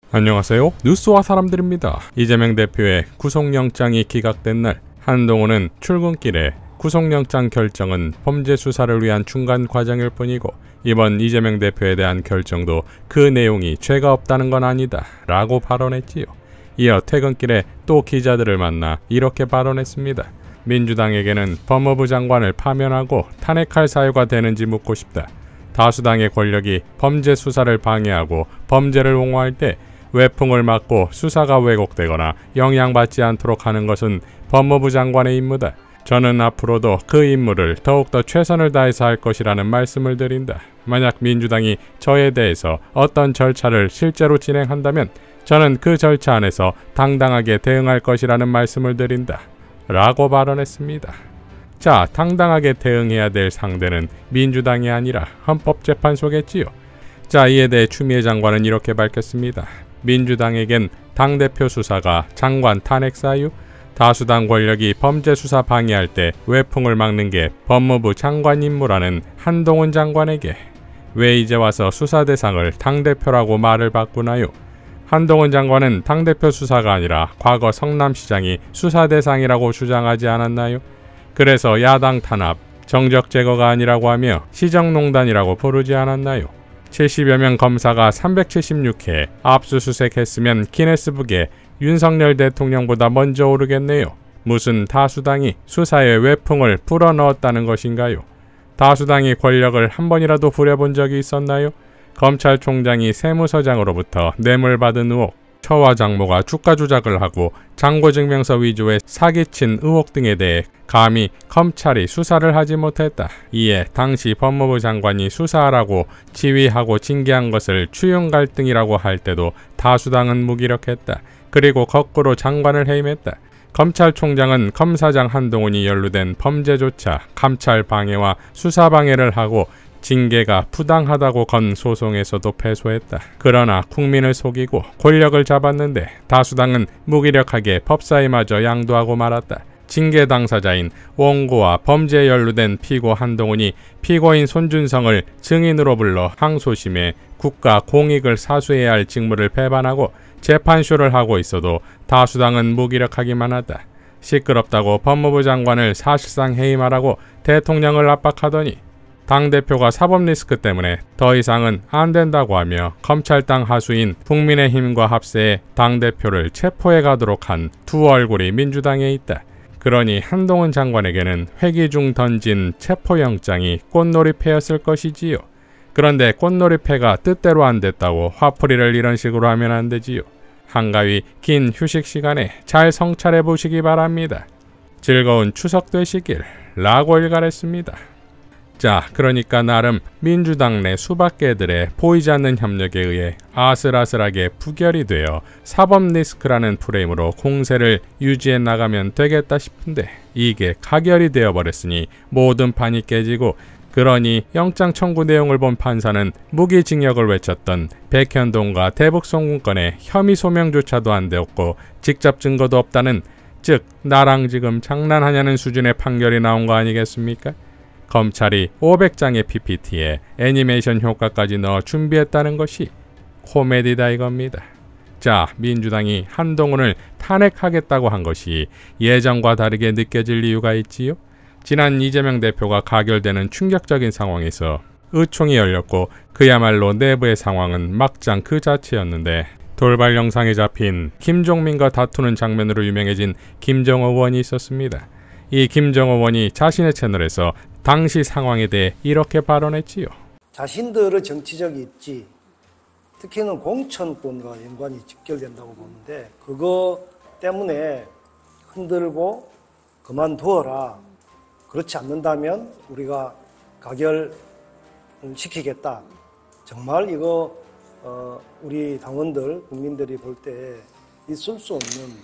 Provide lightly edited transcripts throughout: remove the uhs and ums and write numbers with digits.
안녕하세요. 뉴스와 사람들입니다. 이재명 대표의 구속영장이 기각된 날, 한동훈은 출근길에 구속영장 결정은 범죄 수사를 위한 중간 과정일 뿐이고 이번 이재명 대표에 대한 결정도 그 내용이 죄가 없다는 건 아니다 라고 발언했지요. 이어 퇴근길에 또 기자들을 만나 이렇게 발언했습니다. 민주당에게는 법무부 장관을 파면하고 탄핵할 사유가 되는지 묻고 싶다. 다수당의 권력이 범죄 수사를 방해하고 범죄를 옹호할 때 외풍을 맞고 수사가 왜곡되거나 영향받지 않도록 하는 것은 법무부 장관의 임무다. 저는 앞으로도 그 임무를 더욱더 최선을 다해서 할 것이라는 말씀을 드린다. 만약 민주당이 저에 대해서 어떤 절차를 실제로 진행한다면 저는 그 절차 안에서 당당하게 대응할 것이라는 말씀을 드린다. 라고 발언했습니다. 자, 당당하게 대응해야 될 상대는 민주당이 아니라 헌법재판소겠지요. 자, 이에 대해 추미애 장관은 이렇게 밝혔습니다. 민주당에겐 당대표 수사가 장관 탄핵 사유, 다수당 권력이 범죄 수사 방해할 때 외풍을 막는 게 법무부 장관 임무라는 한동훈 장관에게 왜 이제 와서 수사 대상을 당대표라고 말을 바꾸나요? 한동훈 장관은 당대표 수사가 아니라 과거 성남시장이 수사 대상이라고 주장하지 않았나요? 그래서 야당 탄압, 정적 제거가 아니라고 하며 시정농단이라고 부르지 않았나요? 70여 명 검사가 376회 압수수색했으면 기네스북에 윤석열 대통령보다 먼저 오르겠네요. 무슨 다수당이 수사에 외풍을 불어넣었다는 것인가요? 다수당이 권력을 한 번이라도 부려본 적이 있었나요? 검찰총장이 세무서장으로부터 뇌물 받은 의혹, 처와 장모가 주가 조작을 하고 잔고증명서 위조의 사기친 의혹 등에 대해 감히 검찰이 수사를 하지 못했다. 이에 당시 법무부 장관이 수사하라고 지휘하고 징계한 것을 추윤 갈등이라고 할 때도 다수당은 무기력했다. 그리고 거꾸로 장관을 해임했다. 검찰총장은 검사장 한동훈이 연루된 범죄조차 감찰 방해와 수사 방해를 하고 징계가 부당하다고 건 소송에서도 패소했다. 그러나 국민을 속이고 권력을 잡았는데 다수당은 무기력하게 법사위마저 양도하고 말았다. 징계 당사자인 원고와 범죄에 연루된 피고 한동훈이 피고인 손준성을 증인으로 불러 항소심에 국가 공익을 사수해야 할 직무를 배반하고 재판쇼를 하고 있어도 다수당은 무기력하기만 하다. 시끄럽다고 법무부 장관을 사실상 해임하라고 대통령을 압박하더니 당대표가 사법 리스크 때문에 더 이상은 안 된다고 하며 검찰당 하수인 국민의힘과 합세해 당대표를 체포해 가도록 한 두 얼굴이 민주당에 있다. 그러니 한동훈 장관에게는 회기 중 던진 체포영장이 꽃놀이패였을 것이지요. 그런데 꽃놀이패가 뜻대로 안 됐다고 화풀이를 이런 식으로 하면 안 되지요. 한가위 긴 휴식 시간에 잘 성찰해 보시기 바랍니다. 즐거운 추석 되시길 라고 일갈했습니다. 자, 그러니까 나름 민주당 내 수박 개들의 보이지 않는 협력에 의해 아슬아슬하게 부결이 되어 사법 리스크라는 프레임으로 공세를 유지해 나가면 되겠다 싶은데 이게 가결이 되어버렸으니 모든 판이 깨지고 그러니 영장 청구 내용을 본 판사는 무기징역을 외쳤던 백현동과 대북송금 건의 혐의 소명조차도 안 되었고 직접 증거도 없다는, 즉 나랑 지금 장난하냐는 수준의 판결이 나온 거 아니겠습니까? 검찰이 500장의 PPT에 애니메이션 효과까지 넣어 준비했다는 것이 코미디다 이겁니다. 자, 민주당이 한동훈을 탄핵하겠다고 한 것이 예전과 다르게 느껴질 이유가 있지요? 지난 이재명 대표가 가결되는 충격적인 상황에서 의총이 열렸고 그야말로 내부의 상황은 막장 그 자체였는데 돌발 영상에 잡힌 김종민과 다투는 장면으로 유명해진 김정호 의원이 있었습니다. 이 김정호 의원이 자신의 채널에서 당시 상황에 대해 이렇게 발언했지요. 자신들의 정치적 입지, 특히는 공천권과 연관이 직결된다고 보는데 그거 때문에 흔들고 그만두어라. 그렇지 않는다면 우리가 가결시키겠다. 정말 이거 우리 당원들, 국민들이 볼 때 있을 수 없는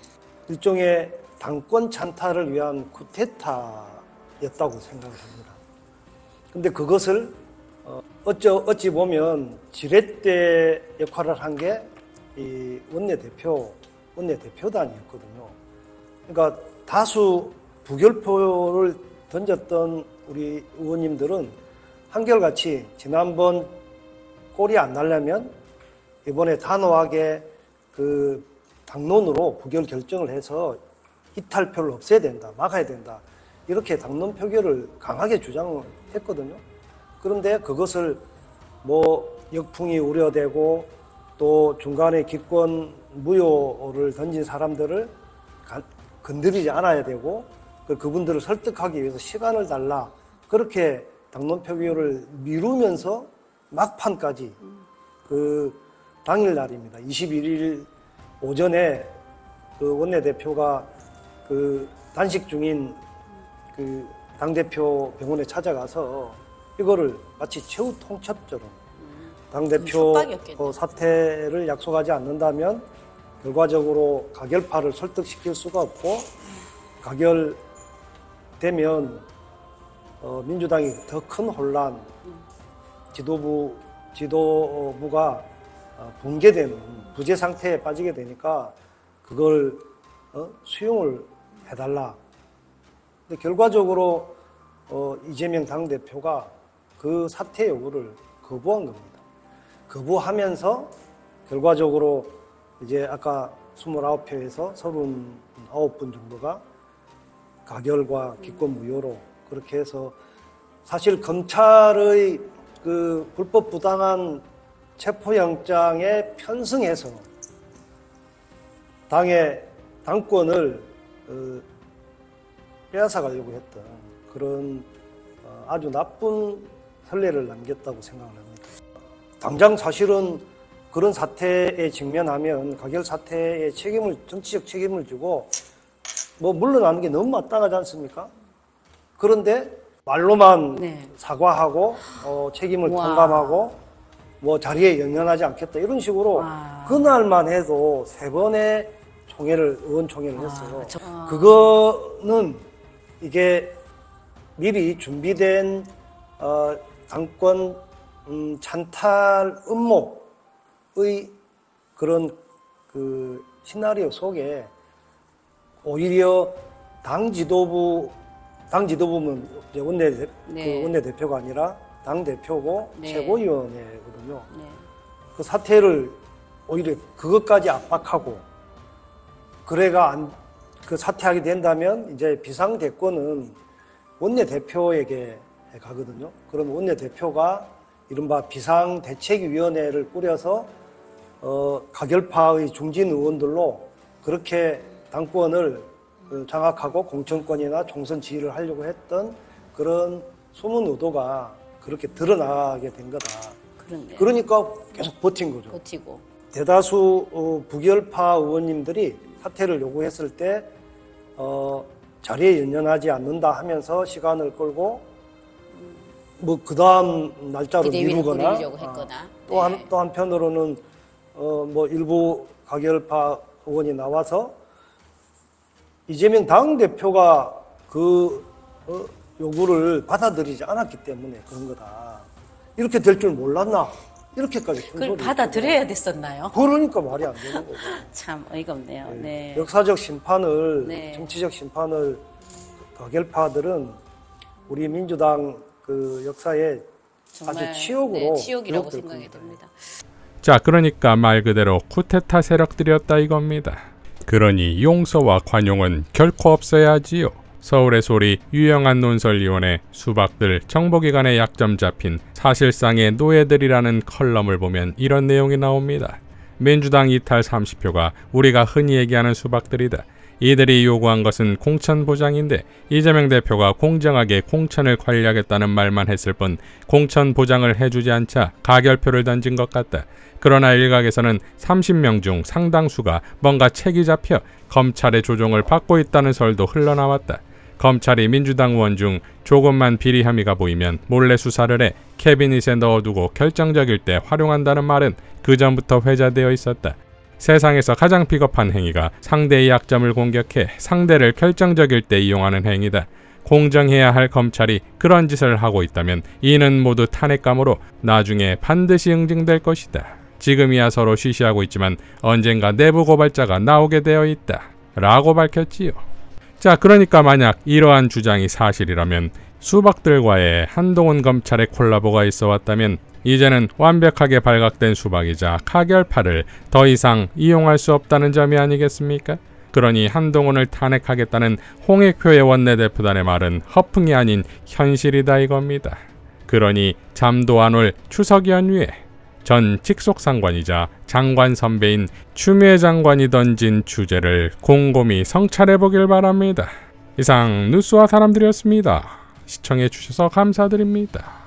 일종의 당권 찬탈을 위한 쿠데타였다고 생각을 합니다. 근데 그것을 어찌 보면 지렛대 역할을 한 게 이 원내대표단이었거든요. 그러니까 다수 부결표를 던졌던 우리 의원님들은 한결같이 지난번 꼴이 안 나려면 이번에 단호하게 그 당론으로 부결 결정을 해서 이탈표를 없애야 된다, 막아야 된다. 이렇게 당론 표결을 강하게 주장했거든요. 그런데 그것을 뭐 역풍이 우려되고 또 중간에 기권 무효를 던진 사람들을 건드리지 않아야 되고 그분들을 설득하기 위해서 시간을 달라. 그렇게 당론 표결을 미루면서 막판까지 그 당일 날입니다. 21일 오전에 그 원내대표가 그 단식 중인 그 당대표 병원에 찾아가서 이거를 마치 최후 통첩처럼 당대표 사퇴를 약속하지 않는다면 결과적으로 가결파를 설득시킬 수가 없고 가결되면 민주당이 더 큰 혼란, 지도부가 붕괴되는 부재 상태에 빠지게 되니까 그걸 수용을 해달라. 근데 결과적으로 이재명 당대표가 그 사퇴 요구를 거부한 겁니다. 거부하면서 결과적으로 이제 아까 29표에서 39분 정도가 가결과 기권 무효로 그렇게 해서 사실 검찰의 그 불법 부당한 체포영장에 편승해서 당의 당권을 빼앗아가려고 했던 그런 아주 나쁜 선례를 남겼다고 생각을 합니다. 당장 사실은 그런 사태에 직면하면 가결 사태에 정치적 책임을 지고 뭐 물러나는 게 너무 마땅하지 않습니까? 그런데 말로만 사과하고 책임을 통감하고 뭐 자리에 연연하지 않겠다 이런 식으로 그날만 해도 3번의 의원총회를 했어요. 그거는 이게 미리 준비된 당권 찬탈 음모의 그런 그 시나리오 속에 오히려 당 지도부는 이제 원내대표가 아니라 당 대표고 최고위원회거든요. 그 사태를 오히려 그것까지 압박하고 그 사퇴하게 된다면 이제 비상대권은 원내대표에게 가거든요. 그럼 원내대표가 이른바 비상대책위원회를 꾸려서 가결파의 중진 의원들로 그렇게 당권을 장악하고 공천권이나 총선 지휘를 하려고 했던 그런 숨은 의도가 그렇게 드러나게 된 거다. 그렇네요. 그러니까 계속 버틴 거죠. 버티고. 대다수 부결파 의원님들이 사퇴를 요구했을 때 자리에 연연하지 않는다 하면서 시간을 끌고 뭐 그 다음 날짜로 미루거나 또 한편으로는 뭐 일부 가결파 의원이 나와서 이재명 당대표가 그 요구를 받아들이지 않았기 때문에 그런 거다. 이렇게 될 줄 몰랐나? 이렇게까지 그걸 받아들여야 됐었나요? 그러니까 말이 안 되는 거죠. 참 어이가 없네요. 네. 역사적 심판을, 정치적 심판을 가결파들은 우리 민주당 그 역사에 아주 치욕이라고 생각이 됩니다. 자, 그러니까 말 그대로 쿠데타 세력들이었다 이겁니다. 그러니 용서와 관용은 결코 없어야 하지요. 서울의 소리 유영한 논설위원의 수박들 정보기관의 약점 잡힌 사실상의 노예들이라는 컬럼을 보면 이런 내용이 나옵니다. 민주당 이탈 30표가 우리가 흔히 얘기하는 수박들이다. 이들이 요구한 것은 공천 보장인데 이재명 대표가 공정하게 공천을 관리하겠다는 말만 했을 뿐 공천 보장을 해주지 않자 가결표를 던진 것 같다. 그러나 일각에서는 30명 중 상당수가 뭔가 책이 잡혀 검찰의 조종을 받고 있다는 설도 흘러나왔다. 검찰이 민주당 의원 중 조금만 비리 혐의가 보이면 몰래 수사를 해 캐비닛에 넣어두고 결정적일 때 활용한다는 말은 그전부터 회자되어 있었다. 세상에서 가장 비겁한 행위가 상대의 약점을 공격해 상대를 결정적일 때 이용하는 행위다. 공정해야 할 검찰이 그런 짓을 하고 있다면 이는 모두 탄핵감으로 나중에 반드시 응징될 것이다. 지금이야 서로 쉬쉬하고 있지만 언젠가 내부 고발자가 나오게 되어 있다. 라고 밝혔지요. 자, 그러니까 만약 이러한 주장이 사실이라면 수박들과의 한동훈 검찰의 콜라보가 있어 왔다면 이제는 완벽하게 발각된 수박이자 카결파를 더 이상 이용할 수 없다는 점이 아니겠습니까? 그러니 한동훈을 탄핵하겠다는 홍익표의 원내대표단의 말은 허풍이 아닌 현실이다 이겁니다. 그러니 잠도 안 올 추석 연휴에 전 직속상관이자 장관 선배인 추미애 장관이 던진 주제를 곰곰이 성찰해보길 바랍니다. 이상 뉴스와 사람들이었습니다. 시청해주셔서 감사드립니다.